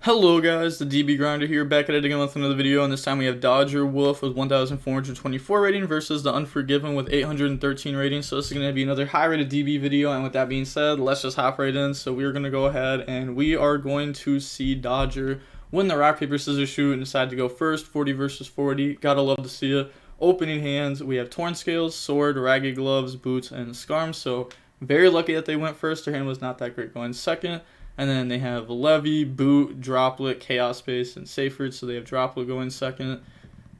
Hello guys, the DB Grinder here, back at it again with another video, and this time we have Dodger Wolf with 1,424 rating versus the Unforgiven with 813 rating. So this is going to be another high rated DB video, and with that being said, let's just hop right in. So we're going to go ahead and we are going to see Dodger win the rock, paper, scissors, shoot and decide to go first. 40 versus 40, gotta love to see it. Opening hands, we have Torn Scales, Sword, Ragged Gloves, Boots, and Scarms. So very lucky that they went first. Their hand was not that great going second. And then they have Levy, Boot, Droplet, Chaos Space, and Saferd, so they have Droplet going second. And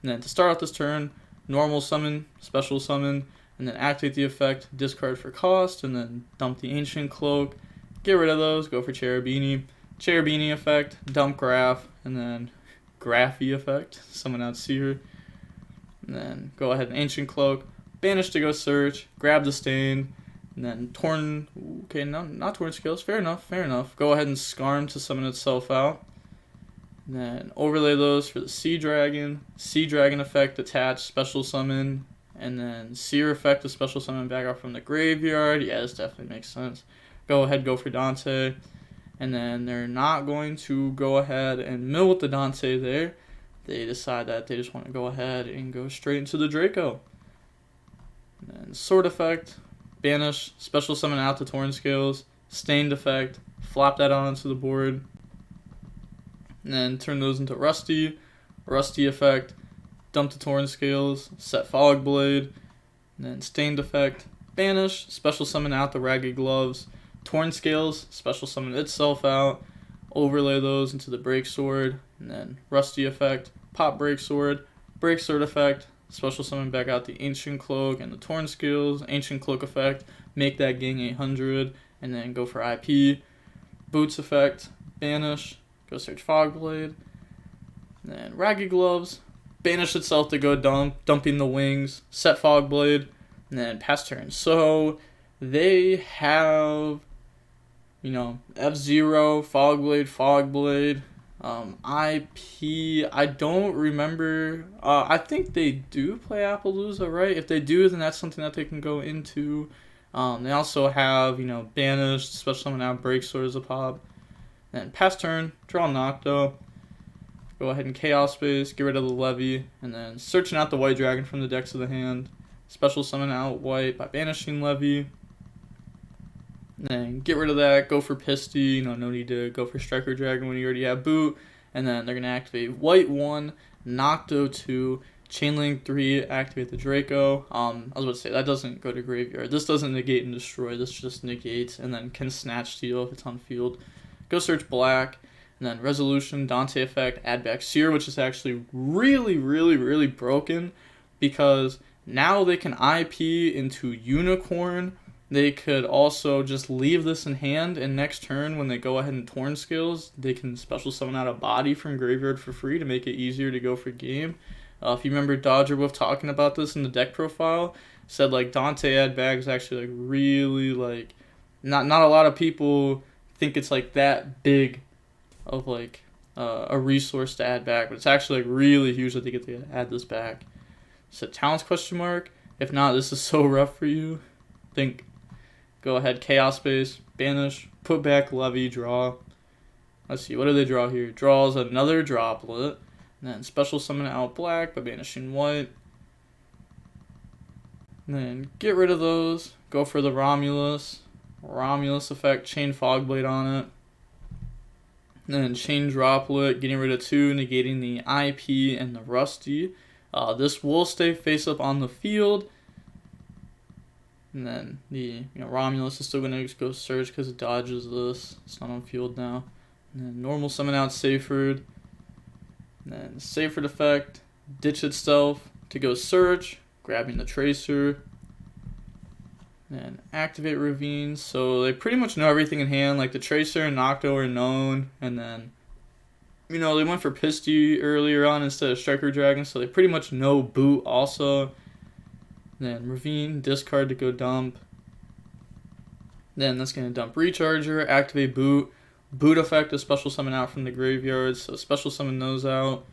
then to start out this turn, normal summon, special summon, and then activate the effect, discard for cost, and then dump the Ancient Cloak. Get rid of those, go for Cherubini. Cherubini effect, dump Graph, and then Graphy effect, summon out Seer. And then go ahead and Ancient Cloak, banish to go search, grab the Stain. And then Torn, okay, no, not Torn Scales, fair enough, fair enough. Go ahead and Scarm to summon itself out. And then overlay those for the Sea Dragon effect, attach, special summon. And then Seer effect, a special summon back out from the graveyard. Yeah, this definitely makes sense. Go ahead, go for Dante. And then they're not going to go ahead and mill with the Dante there. They decide that they just want to go ahead and go straight into the Draco. And then Sword effect. Banish, special summon out the Torn Scales, Stained effect, flop that onto the board, and then turn those into Rusty effect, dump the Torn Scales, set Fog Blade, and then Stained effect, banish, special summon out the Ragged Gloves, Torn Scales, special summon itself out, overlay those into the Break Sword, and then Rusty effect, pop Break Sword effect, special summon back out the Ancient Cloak and the Torn Scales, Ancient Cloak effect, make that gang 800, and then go for IP. Boots effect, banish, go search Fogblade. And then Ragged Gloves, banish itself to go dumping the wings, set Fogblade, and then pass turn. So they have, F-Zero, Fogblade, IP, I don't remember. I think they do play Appaloosa, right? If they do, then that's something that they can go into. They also have, Banished, special summon out, Break Sword as a pop. And pass turn, draw Nocto. Go ahead and Chaos Space, get rid of the Levy, and then searching out the White Dragon from the decks of the hand. Special summon out White by banishing Levy. And then get rid of that, go for Pisty, no need to go for Striker Dragon when you already have Boot. And then they're going to activate White 1, Nocto 2, Chainlink 3, activate the Draco. I was about to say, that doesn't go to graveyard. This doesn't negate and destroy, this just negates and then can snatch steal if it's on field. Go search Black, and then Resolution, Dante effect, add back Seer, which is actually really broken because now they can IP into Unicorn. They could also just leave this in hand, and next turn when they go ahead and Torn Scales, they can special summon out a body from graveyard for free to make it easier to go for game. If you remember Dodger Wolf talking about this in the deck profile, said Dante add bag is actually really not a lot of people think it's that big of a resource to add back, but it's actually really huge that they get to add this back. So talents question mark. If not, this is so rough for you. Think. Go ahead, Chaos Space, banish, put back Levy, draw. Let's see, what do they draw here? Draws another Droplet, and then special summon out Black by banishing White. And then get rid of those, go for the Romulus effect, chain Fogblade on it. And then chain Droplet, getting rid of 2, negating the IP and the Rusty. This will stay face up on the field. And then the Romulus is still going to go search because it dodges this. It's not on field now. And then normal summon out Saferd. And then Saferd effect, ditch itself to go search, grabbing the Tracer. And then activate Ravine. So they pretty much know everything in hand. The Tracer and Nocto are known. And then, they went for Pisty earlier on instead of Striker Dragon. So they pretty much know Boot also. Then Ravine, discard to go dump. Then that's going to dump Recharger, activate Boot. Boot effect, a special summon out from the graveyard, so special summon those out.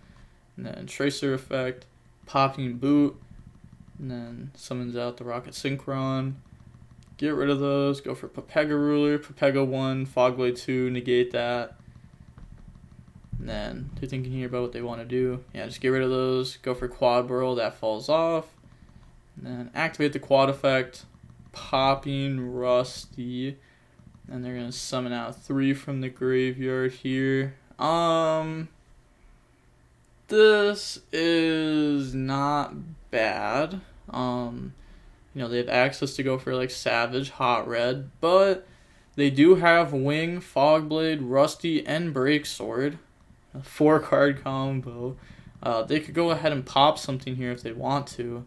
And then Tracer effect, popping Boot. And then summons out the Rocket Synchron. Get rid of those. Go for Pepega Ruler. Pepega 1. Fogblade 2. Negate that. And then they're thinking here about what they want to do. Yeah, just get rid of those. Go for Quad Burl, that falls off. And then activate the quad effect. Popping Rusty. And they're going to summon out 3 from the graveyard here. This is not bad. You know, they have access to go for like Savage, Hot Red, but they do have Wing, Fogblade, Rusty, and Breaksword. A 4-card combo. They could go ahead and pop something here if they want to.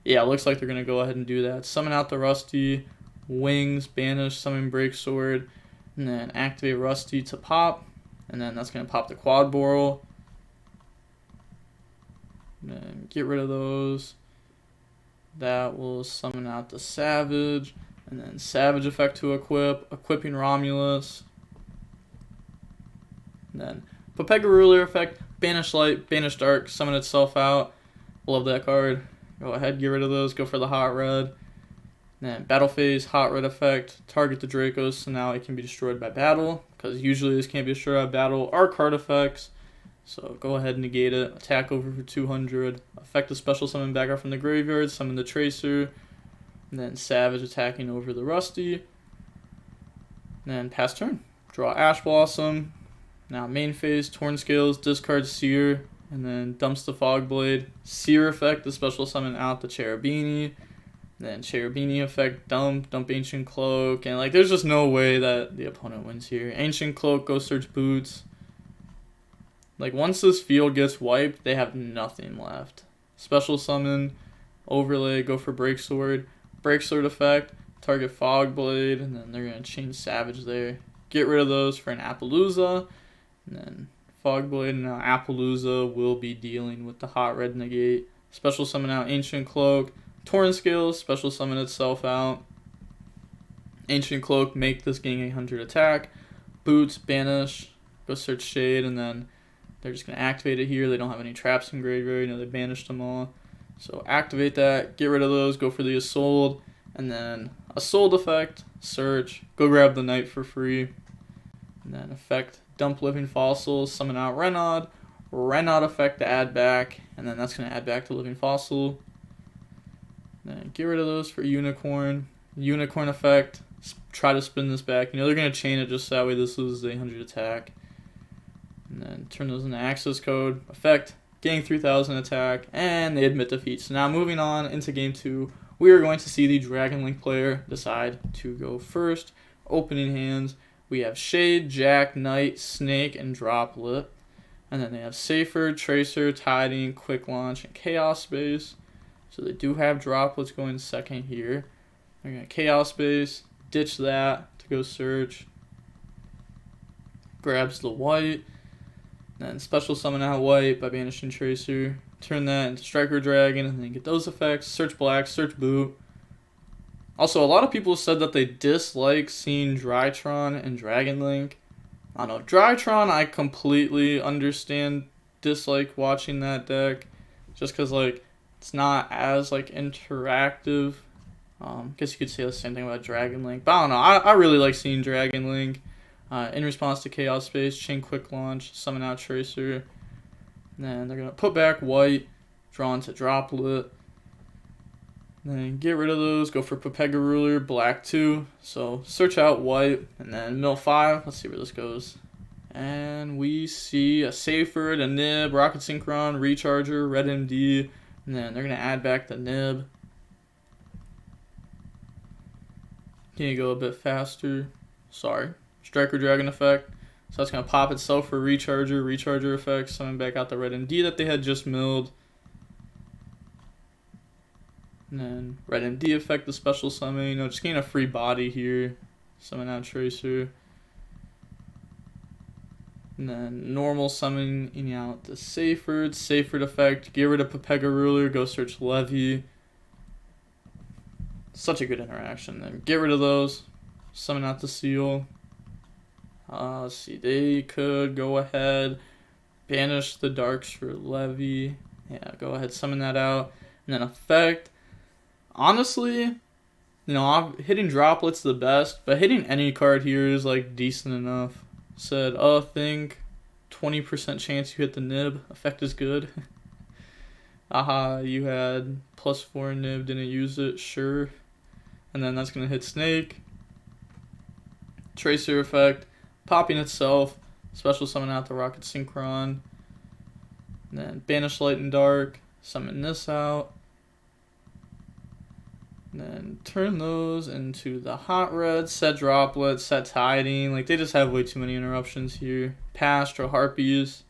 Yeah, it looks like they're going to go ahead and do that. Summon out the Rusty, Wings, banish, summon Breaksword, and then activate Rusty to pop. And then that's going to pop the Quad Boral. And then get rid of those. That will summon out the Savage. And then Savage effect to equip. Equipping Romulus. And then Popega Ruler effect. Banish Light, Banish Dark, summon itself out. Love that card. Go ahead, get rid of those. Go for the Hot Red. And then Battle Phase, Hot Red effect. Target the Dracos, so now it can be destroyed by battle. Because usually this can't be destroyed by battle. Our card effects. So go ahead and negate it. Attack over for 200. Effect a special summon back out from the graveyard. Summon the Tracer. And then Savage attacking over the Rusty. And then pass turn. Draw Ash Blossom. Now main phase, Torn Scales, discard Seer. And then dumps the Fogblade. Seer effect, the special summon out the Cherubini. Then Cherubini effect, dump Ancient Cloak. And like there's just no way that the opponent wins here. Ancient Cloak, go search Boots. Like, once this field gets wiped, they have nothing left. Special summon, overlay, go for Breaksword. Breaksword effect, target Fogblade, and then they're going to change Savage there. Get rid of those for an Appaloosa. And then Fogblade, and now Appaloosa will be dealing with the Hot Red negate. Special summon out Ancient Cloak. Torn Scales, special summon itself out. Ancient Cloak, make this gang 800 attack. Boots, banish, go search Shade, and then they're just going to activate it here. They don't have any traps in graveyard. You know, they banished them all. So activate that. Get rid of those. Go for the Assault. And then Assault effect. Search. Go grab the Knight for free. And then effect. Dump Living Fossils. Summon out Renaud. Renaud effect to add back. And then that's going to add back to Living Fossil. Then get rid of those for Unicorn. Unicorn effect. Try to spin this back. You know, they're going to chain it just so that way this loses the 800 attack. And then turn those into access code. Effect, gang 3000 attack, and they admit defeat. So now moving on into game 2, we are going to see the Dragon Link player decide to go first. Opening hands, we have Shade, Jack, Knight, Snake, and Droplet. And then they have Safer, Tracer, Tiding, Quick Launch, and Chaos Space. So they do have Droplets going second here. They're going to Chaos Space, ditch that to go search. Grabs the white. Then special summon out white by banishing Tracer. Turn that into Striker Dragon and then get those effects. Search black, search boot. Also, a lot of people said that they dislike seeing Drytron and Dragon Link. I don't know. Drytron, I completely understand dislike watching that deck. Just because, like, it's not as, like, interactive. Guess you could say the same thing about Dragon Link. But I don't know. I really like seeing Dragon Link. In response to Chaos Space, chain Quick Launch, summon out Tracer. And then they're going to put back white, draw into Droplet. And then get rid of those, go for Popega Ruler, black 2. So search out white, and then mill 5. Let's see where this goes. And we see a Safer, a Nib, Rocket Synchron, Recharger, Red MD. And then they're going to add back the Nib. Can you go a bit faster? Sorry. Striker Dragon effect. So that's going to pop itself for Recharger effect, summon back out the Red MD that they had just milled. And then Red MD effect, the special summon, you know, just getting a free body here. Summon out Tracer. And then normal summoning out the Safered effect, get rid of Popega Ruler, go search Levy. Such a good interaction. Then get rid of those, summon out the Seal. Let's see, they could go ahead, banish the Darks for Levy. Yeah, go ahead, summon that out. And then effect. Honestly, you know, hitting Droplet's the best, but hitting any card here is like decent enough. Said, think 20% chance you hit the nib. Effect is good. Aha, you had +4 nib, didn't use it, sure. And then that's going to hit snake. Tracer effect, popping itself, special summon out the Rocket Synchron. And then banish light and dark, summon this out. And then turn those into the hot red, set droplet, set tiding. Like, they just have way too many interruptions here. Pastro Harpies.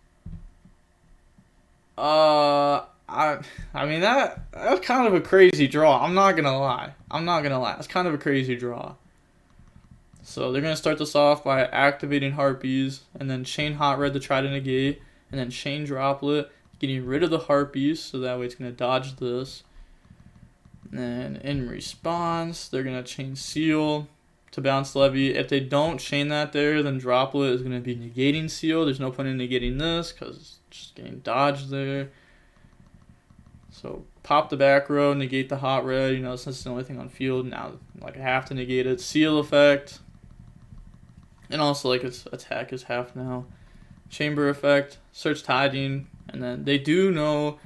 I mean, that's kind of a crazy draw. I'm not gonna lie. It's kind of a crazy draw. So they're gonna start this off by activating Harpies, and then chain hot red to try to negate, and then chain droplet, getting rid of the Harpies, so that way it's gonna dodge this. And then in response, they're gonna chain seal to bounce levy. If they don't chain that there, then droplet is gonna be negating seal. There's no point in negating this because it's just getting dodged there. So pop the back row, negate the hot red, you know, since it's the only thing on field. Now, like, I have to negate it. Seal effect. And also, like, its attack is half now. Chamber effect, search tiding. And then they know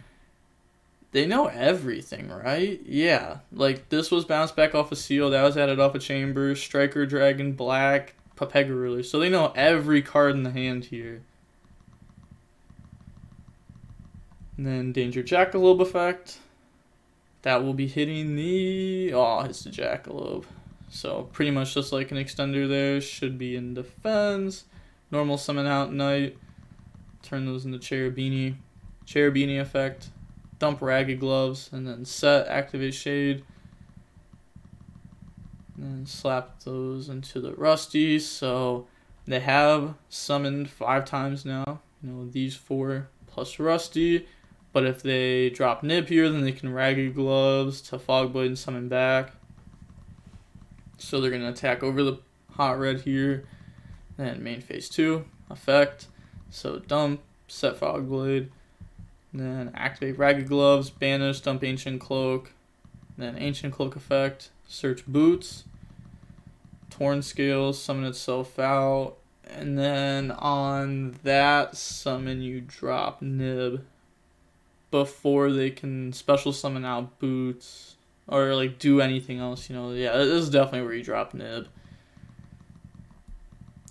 everything, right? Yeah. Like, this was bounced back off a seal. That was added off a chamber. Striker, Dragon, Black, Papega Ruler. So they know every card in the hand here. And then Danger Jackalope effect. That will be hitting the... Oh, it's the Jackalope. So pretty much just like an extender there. Should be in defense. Normal summon out Knight. Turn those into Cherubini. Cherubini effect. Dump Ragged Gloves. And then set, activate Shade. And then slap those into the Rusty. So they have summoned 5 times now. You know, these 4 plus Rusty. But if they drop Nib here, then they can Ragged Gloves to Fogblade and summon back. So they're going to attack over the hot red here. Then main phase 2, effect. So dump, set Fogblade. Then activate Ragged Gloves, banish, dump Ancient Cloak. Then Ancient Cloak effect, search Boots. Torn Scales, summon itself out. And then on that summon, you drop Nib before they can special summon out Boots or like do anything else, you know. Yeah, this is definitely where you drop Nib.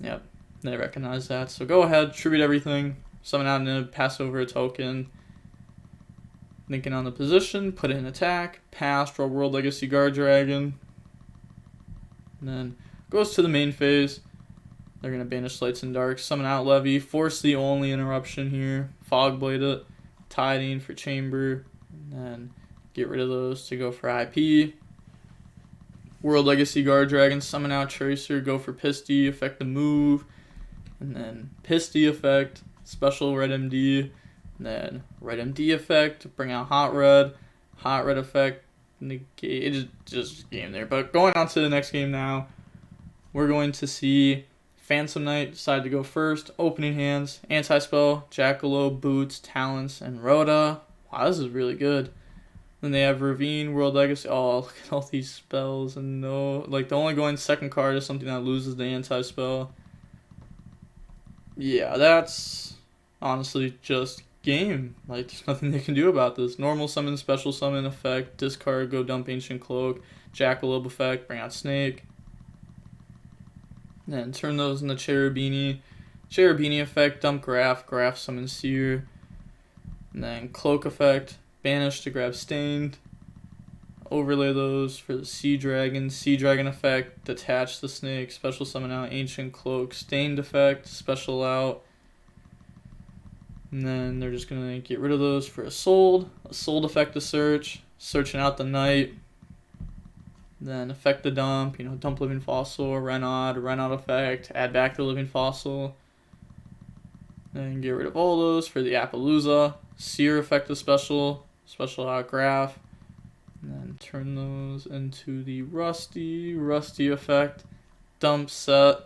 Yep, they recognize that. So go ahead, tribute everything, summon out Nib, pass over a token, thinking on the position, put it in attack, pass, draw World Legacy Guard Dragon, and then goes to the main phase. They're going to banish Lights and Darks, summon out Levy, force the only interruption here, Fogblade it, Tiding for Chamber, and then get rid of those to go for IP. World Legacy Guard Dragon, summon out Tracer, go for Pisty, effect the move, and then Pisty effect, special Red MD, and then Red MD effect, bring out Hot Red effect, negate, it's just game there. But going on to the next game now, we're going to see Phantom Knight decide to go first. Opening hands, Anti-Spell, Jackalope, Boots, Talents, and Rhoda. Wow, this is really good. Then they have Ravine, World Legacy. Oh, look at all these spells. And no, like, the only going second card is something that loses the Anti-Spell. Yeah, that's honestly just game. Like, there's nothing they can do about this. Normal summon, special summon effect, discard, go dump Ancient Cloak, Jackalope effect, bring out Snake. And then turn those into Cherubini. Cherubini effect, dump Graph summon Seer. And then Cloak effect, banish to grab Stained. Overlay those for the Sea Dragon effect, detach the Snake, special summon out Ancient Cloak, Stained effect, special out. And then they're just going to get rid of those for a Sold effect to search, searching out the Knight. Then effect the dump, you know, dump Living Fossil, Renaud effect, add back the Living Fossil. Then get rid of all those for the Appaloosa. Seer effect to special out Graph. And then turn those into the Rusty effect, dump set.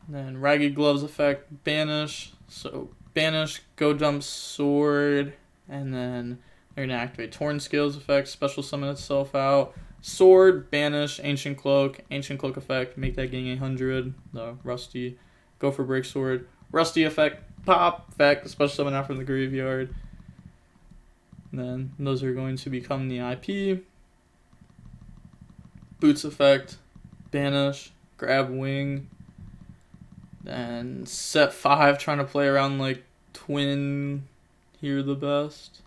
Then Ragged Gloves effect, banish. So banish, go dump Sword, and then they're going to activate Torn Scales effect, special summon itself out. Sword, banish, Ancient Cloak effect, make that getting 100, the Rusty. Go for Break Sword. Rusty effect, pop effect, special summon out from the graveyard. And then those are going to become the IP. Boots effect, banish, grab wing. Then set 5, trying to play around like twin here the best.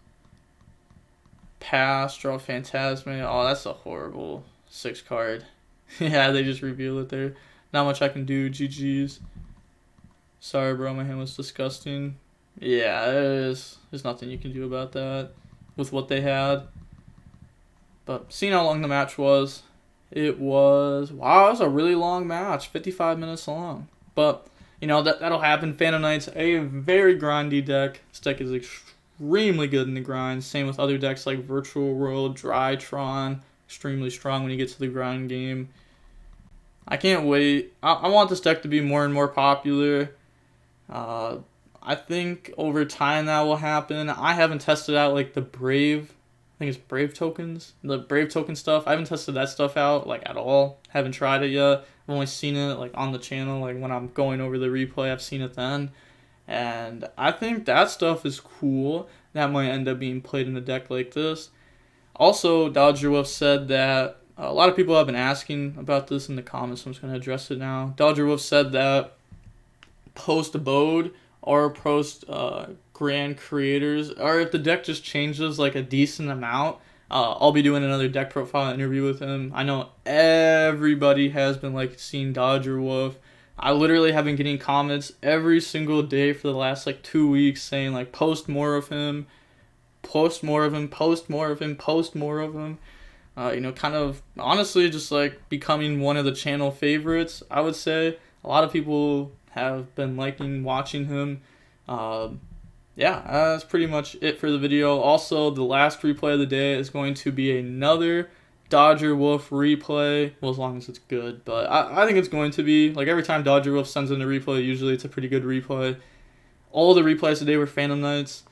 Pass, draw Phantasma. Oh, that's a horrible 6 card. Yeah, they just reveal it there. Not much I can do. GG's. Sorry, bro. My hand was disgusting. Yeah, there's nothing you can do about that with what they had. But seeing how long the match was, it was... Wow, it was a really long match. 55 minutes long. But, you know, that'll happen. Phantom Knight's a very grindy deck. This deck is extremely good in the grind. Same with other decks like Virtual World, Drytron. Extremely strong when you get to the grind game. I can't wait. I want this deck to be more and more popular. I think over time that will happen. I haven't tested out like the Brave. I think it's Brave tokens. The Brave token stuff. I haven't tested that stuff out like at all. Haven't tried it yet. I've only seen it like on the channel. Like when I'm going over the replay, I've seen it then. And I think that stuff is cool. That might end up being played in a deck like this. Also, DodgerWolf said that a lot of people have been asking about this in the comments, so I'm just going to address it now. DodgerWolf said that post-Abode or post-Grand Creators, or if the deck just changes like a decent amount, I'll be doing another deck profile interview with him. I know everybody has been like seeing DodgerWolf. I literally have been getting comments every single day for the last like 2 weeks saying like post more of him, post more of him, post more of him, post more of him. You know, kind of honestly just like becoming one of the channel favorites, I would say. A lot of people have been liking watching him. Yeah, that's pretty much it for the video. Also, the last replay of the day is going to be another DodgerWolf replay. Well, as long as it's good, but I think it's going to be. Like every time DodgerWolf sends in a replay, usually it's a pretty good replay. All the replays today were Phantom Knights.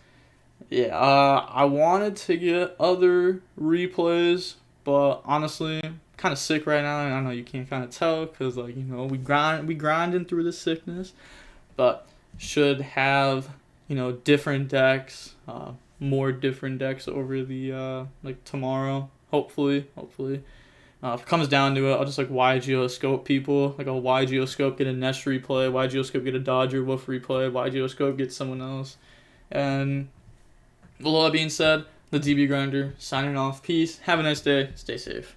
Yeah, I wanted to get other replays, but honestly, I'm kind of sick right now, and I know you can't kind of tell because, like, you know, we grinding through the sickness, but should have, you know, different decks, more different decks over the like tomorrow, hopefully. If it comes down to it, I'll just like YuGiOh scope people, like a YuGiOh scope get a Nesh replay, YuGiOh scope get a DodgerWolf replay, YuGiOh scope get someone else, and with all that being said, the DB Grinder signing off. Peace. Have a nice day. Stay safe.